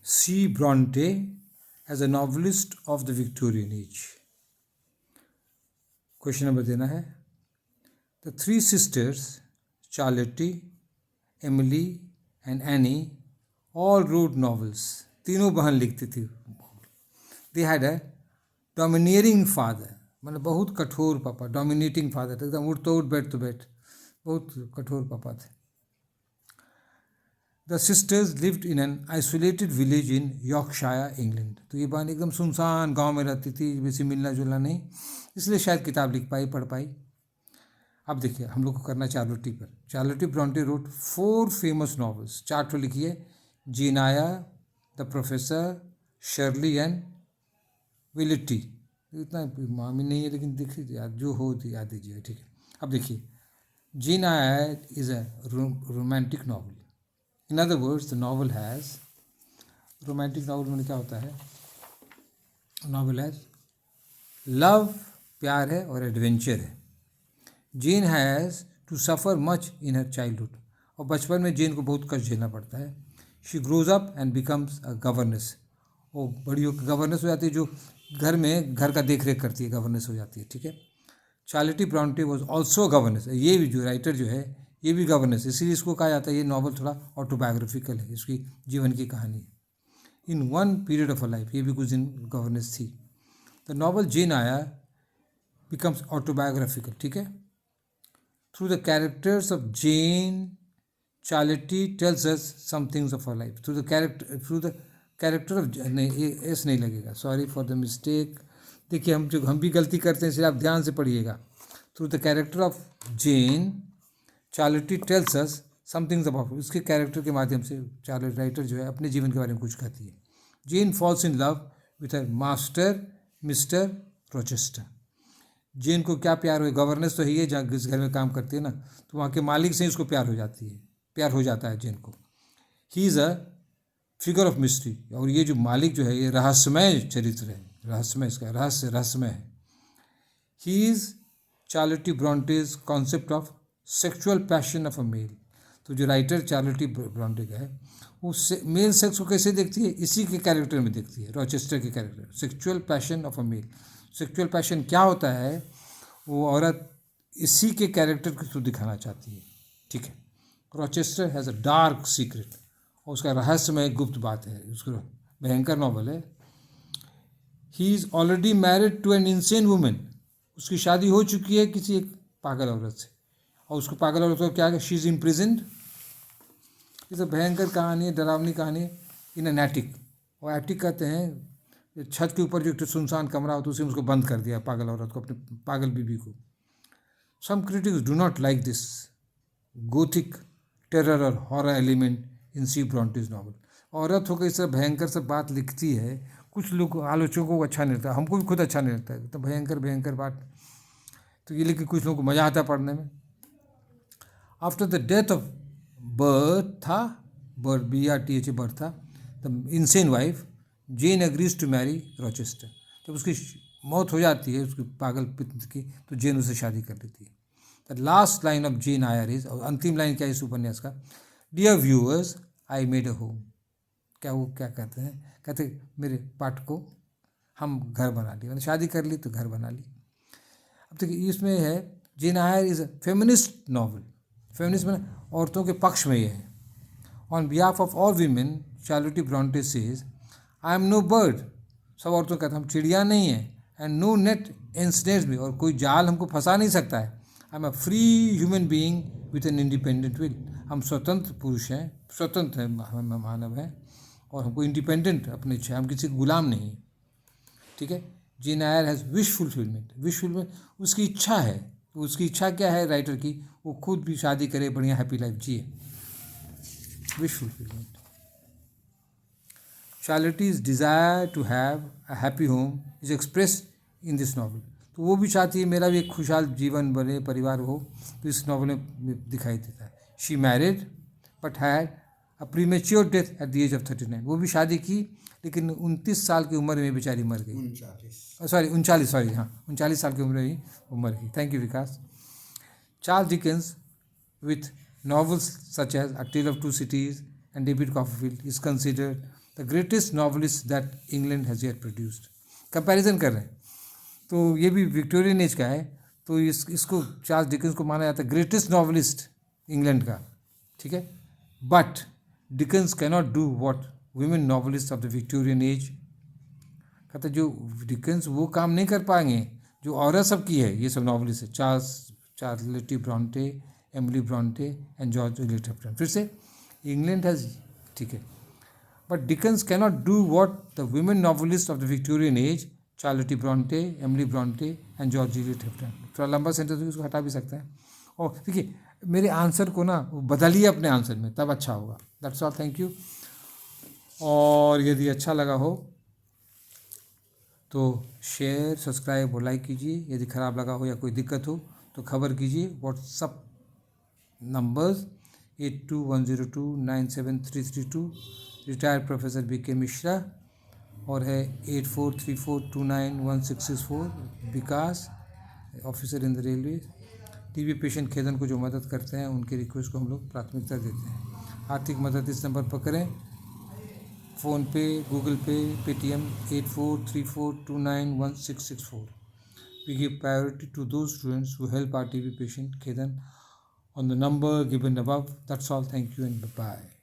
C. Bronte as a novelist of the Victorian age. Question number देना है. The three sisters, Charlotte, Emily and Annie, all wrote novels. तीनों बहन लिखती थी. They had a domineering father, मतलब बहुत कठोर पापा. डोमिनेटिंग फादर, एकदम उठ तो उठ, बैठ तो बैठ, बहुत कठोर पापा थे. The sisters lived in an isolated village in Yorkshire, England. तो ये बहन एकदम सुनसान गांव में रहती थी, वैसे मिलना जुलना नहीं, इसलिए शायद किताब लिख पाई, पढ़ पाई. अब देखिए हम लोग को करना चार्लोटी पर. चार्लोटी ब्रॉन्टे रोट 4 फेमस नॉवेल्स. 4 तो लिखिए: जेन आयर, द प्रोफेसर, शर्ली एंड विलिटी. इतना मामी नहीं है लेकिन देखिए याद जो हो तो याद दीजिए, ठीक है. अब देखिए, Jane Eyre is a romantic novel. In other words the novel has, romantic novel में क्या होता है, नॉवल हैज़ लव, प्यार है, और एडवेंचर है. Jane has to suffer much in her childhood, और बचपन में जेन को बहुत कष्ट झेलना पड़ता है. She grows up and becomes a governance, वो बड़ी हो गवर्नेस हो जाती है, जो घर में घर का देख रेख करती है, गवर्नेस हो जाती है, ठीक है. चार्लोटी ब्रॉन्टे वॉज ऑल्सो गवर्नेस. ये भी जो राइटर जो है ये भी गवर्नेस, इसीलिए इसको कहा जाता है ये नॉवल थोड़ा ऑटोबायोग्राफिकल है, इसकी जीवन की कहानी है. In one period of a life, ये भी कुछ दिन गवर्नेस थी. The novel Jane Eyre becomes autobiographical, ठीक है. Through the characters of Jane, Charlotte tells us some things of our life. Through the character of, नहीं एस नहीं लगेगा, सॉरी फॉर द मिस्टेक. देखिए हम भी गलती करते हैं, इसलिए आप ध्यान से पढ़िएगा. Through the character of Jane, Charlotte tells us some things about, उसके कैरेक्टर के माध्यम से चार्लोटी राइटर जो है अपने जीवन के बारे में कुछ कहती है. Jane falls in love with her master Mr Rochester. Jane को क्या प्यार हो, गवर्नेंस तो है, जहाँ जिस घर में काम करती है ना, तो वहाँ के मालिक से उसको प्यार हो जाता है जेन को. He is a figure of mystery, और ये जो मालिक जो है ये रहस्यमय चरित्र है, रहस्यमय, इसका रहस्यमय है. He is Charlotte Bronte's concept of sexual passion of a male. तो जो राइटर चार्लोटी ब्रॉन्टे का है वो मेल सेक्स को कैसे देखती है, इसी के कैरेक्टर में देखती है, रॉचेस्टर के character. Sexual passion of a male, sexual passion क्या होता है वो औरत इसी के कैरेक्टर के थ्रू दिखाना चाहती है, ठीक है. Rochester has a dark secret, और उसका रहस्यमय गुप्त बात है, उसका भयंकर नॉवल है. He is already married to an insane women. उसकी शादी हो चुकी है किसी एक पागल औरत से, और उसको पागल औरत को क्या है, शी इज़ इम्प्रिजन्ड. ये सब भयंकर कहानी है, डरावनी कहानी है. इन एन एटिक, और एटिक कहते हैं छत के ऊपर जो सुनसान कमरा होता है उसे उसको बंद कर दिया पागल औरत को, अपने पागल बीबी को. Some critics do not like this gothic terror और horror element in C Bronte's novel. औरत होकर इस तरह भयंकर सब बात लिखती है, कुछ लोग आलोचकों को अच्छा नहीं लगता, हमको भी खुद अच्छा नहीं लगता है, तो भयंकर बात. तो ये लेकिन कुछ लोगों को मज़ा आता है पढ़ने में. After the death of Bertha, Bertha, the insane wife, Jane agrees to marry Rochester. जब उसकी मौत हो जाती है उसकी पागल पत्नी की, तो जेन उसे शादी कर लेती है. The last line of Jane Eyre is, और अंतिम लाइन क्या है इस उपन्यास का, dear viewers I made a home. क्या वो क्या कहते हैं, कहते मेरे पाठकों हम घर बना ली, मैंने शादी कर ली तो घर बना ली. अब देखिए इसमें है Jane Eyre is a feminist novel. Feminist में औरतों के पक्ष में ये है. On behalf of all women Charlotte Bronte says, I am no bird. सब औरतों कहते हैं हम चिड़िया नहीं हैं, एंड नो नेट इंस्नेट्स भी, और कोई जाल हमको फंसा नहीं सकता है. I am a free human being with an independent will. हम स्वतंत्र पुरुष हैं, स्वतंत्र हैं, मानव हैं, और हमको इंडिपेंडेंट अपने इच्छा, हम किसी गुलाम नहीं हैं, ठीक है. Jane Eyre has wish fulfilment. Wish fulfilment उसकी इच्छा है. उसकी इच्छा क्या है राइटर की, वो खुद भी शादी करे, बढ़िया हैप्पी लाइफ जिए. Wish fulfilment. Charlotte's desire to have a happy home is expressed in this novel. तो वो भी चाहती है मेरा भी एक खुशहाल जीवन बने, परिवार हो, तो इस नॉवल में दिखाई देता है. She married but had a premature death at the age of 39. वो भी शादी की लेकिन 29 साल की उम्र में बेचारी मर गई. 39 साल की उम्र में ही वो मर गई. Thank you Vikas. Charles Dickens with novels such as A Tale of Two Cities, and David Copperfield is considered the greatest novelist that England has yet produced. Comparison कर रहे हैं, तो ये भी विक्टोरियन एज का है, तो इसको चार्ल्स डिकेंस को माना जाता है ग्रेटेस्ट नॉवलिस्ट इंग्लैंड का, ठीक है. But Dickens cannot do what women novelist of the Victorian as, कहते जो डिकेंस वो काम नहीं कर पाएंगे जो औरत सब की है, ये सब नॉवलिस्ट है, Charlotte Bronte, Emily Bronte and George Eliot हेप्टन. फिर से इंग्लैंड हैज, ठीक है, but Dickens cannot do what the women novelist of the Victorian age, Charlotte Bronte, Emily Bronte and George Eliot हेप्टन. थोड़ा लंबा सेंटेंस है, उसको हटा भी सकते हैं. और देखिए मेरे आंसर को ना बदलिए अपने आंसर में, तब अच्छा होगा. That's all, thank you. और यदि अच्छा लगा हो तो शेयर, सब्सक्राइब और लाइक कीजिए. यदि ख़राब लगा हो या कोई दिक्कत हो तो खबर कीजिए. WhatsApp numbers 8210297332, retired professor BK Mishra, और है 8434291664, Vikas, officer in the railway. TB patient Khedan को जो मदद करते हैं उनकी रिक्वेस्ट को हम लोग प्राथमिकता देते हैं. आर्थिक मदद इस नंबर पर करें, फ़ोनपे, गूगल पे, Paytm 8434291664. We give priority to those students who help our TB patient Kedan on the number given above. That's all. Thank you and bye-bye.